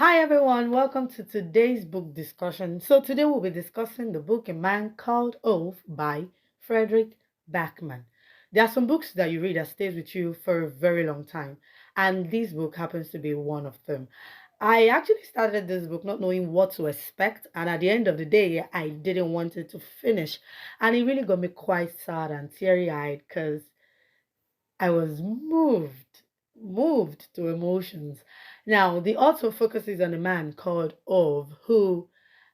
Hi everyone, welcome to today's book discussion. So today we'll be discussing the book A Man Called Ove by Fredrik Backman. There are some books that you read that stays with you for a very long time, and this book happens to be one of them. I actually started this book not knowing what to expect, and at the end of the day, I didn't want it to finish, and it really got me quite sad and teary-eyed because I was moved to emotions. Now, the author focuses on a man called Ov who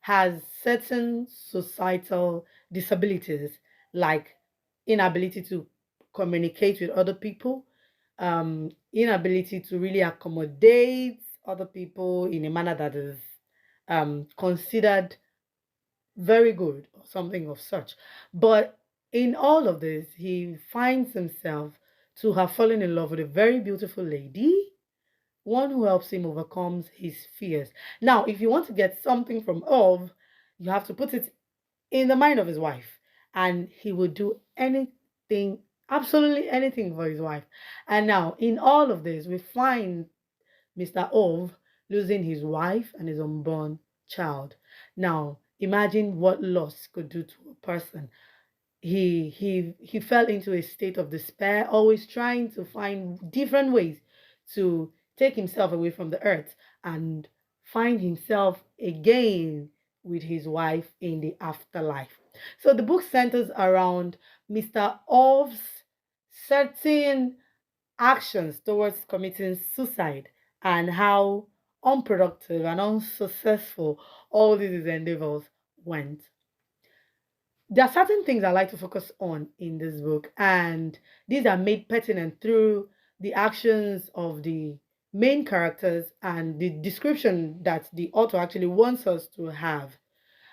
has certain societal disabilities like inability to communicate with other people, inability to really accommodate other people in a manner that is considered very good or something of such. But in all of this, he finds himself to have fallen in love with a very beautiful lady, one who helps him overcome his fears. Now, if you want to get something from Ov, you have to put it in the mind of his wife, and he would do anything, absolutely anything for his wife. And now, in all of this, we find Mr. Ov losing his wife and his unborn child. Now, imagine what loss could do to a person. He fell into a state of despair, always trying to find different ways to take himself away from the earth and find himself again with his wife in the afterlife. So the book centers around Mr. Ov's certain actions towards committing suicide and how unproductive and unsuccessful all these endeavors went. There are certain things I like to focus on in this book, and these are made pertinent through the actions of the main characters and the description that the author actually wants us to have.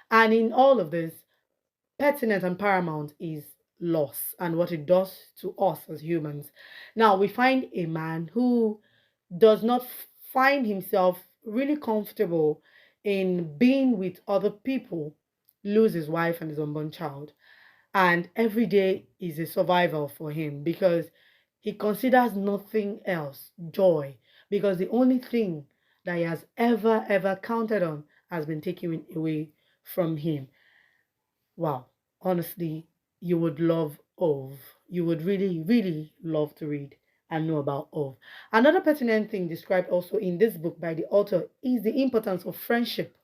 And in all of this, pertinent and paramount is loss and what it does to us as humans. Now, we find a man who does not find himself really comfortable in being with other people, lose his wife and his unborn child. And every day is a survival for him because he considers nothing else joy because the only thing that he has ever counted on has been taken away from him. Wow, honestly, you would love Ov. You would really love to read and know about Ov. Another pertinent thing described also in this book by the author is the importance of friendship.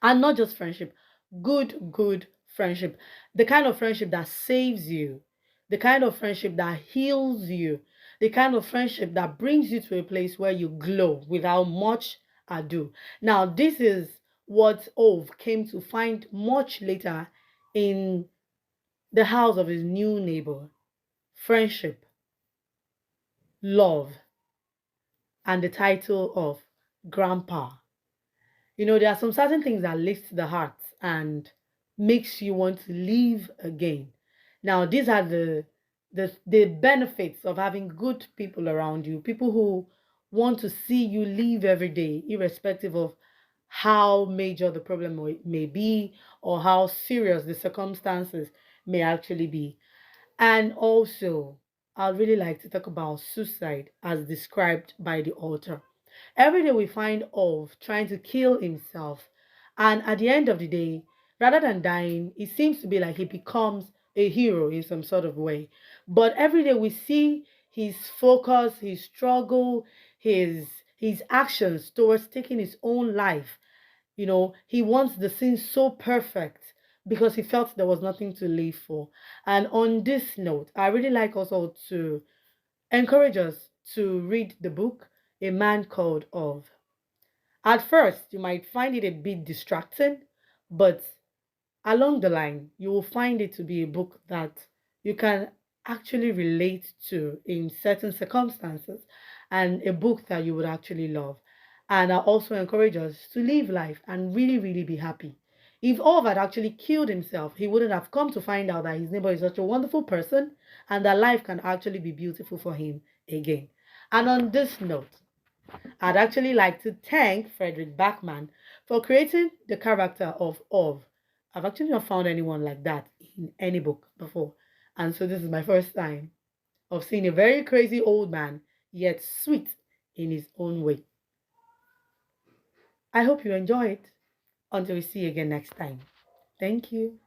And not just friendship, good friendship. The kind of friendship that saves you, the kind of friendship that heals you, the kind of friendship that brings you to a place where you glow without much ado. Now, this is what Ove came to find much later in the house of his new neighbor. Friendship, love, and the title of Grandpa. You know, there are some certain things that lifts the heart and makes you want to live again. Now, these are the benefits of having good people around you, people who want to see you live every day, irrespective of how major the problem may be or how serious the circumstances may actually be. And also, I'd really like to talk about suicide as described by the author. Every day we find Ov trying to kill himself, and at the end of the day, rather than dying, it seems to be like he becomes a hero in some sort of way. But every day we see his focus, his struggle, his actions towards taking his own life. You know, he wants the scene so perfect because he felt there was nothing to live for. And on this note, I really like also to encourage us to read the book A Man Called Of. At first, you might find it a bit distracting, but along the line, you will find it to be a book that you can actually relate to in certain circumstances and a book that you would actually love. And I also encourage us to live life and really be happy. If Ov had actually killed himself, he wouldn't have come to find out that his neighbor is such a wonderful person and that life can actually be beautiful for him again. And on this note, I'd actually like to thank Fredrik Backman for creating the character of Ov. I've actually not found anyone like that in any book before. And so this is my first time of seeing a very crazy old man, yet sweet in his own way. I hope you enjoy it. Until we see you again next time. Thank you.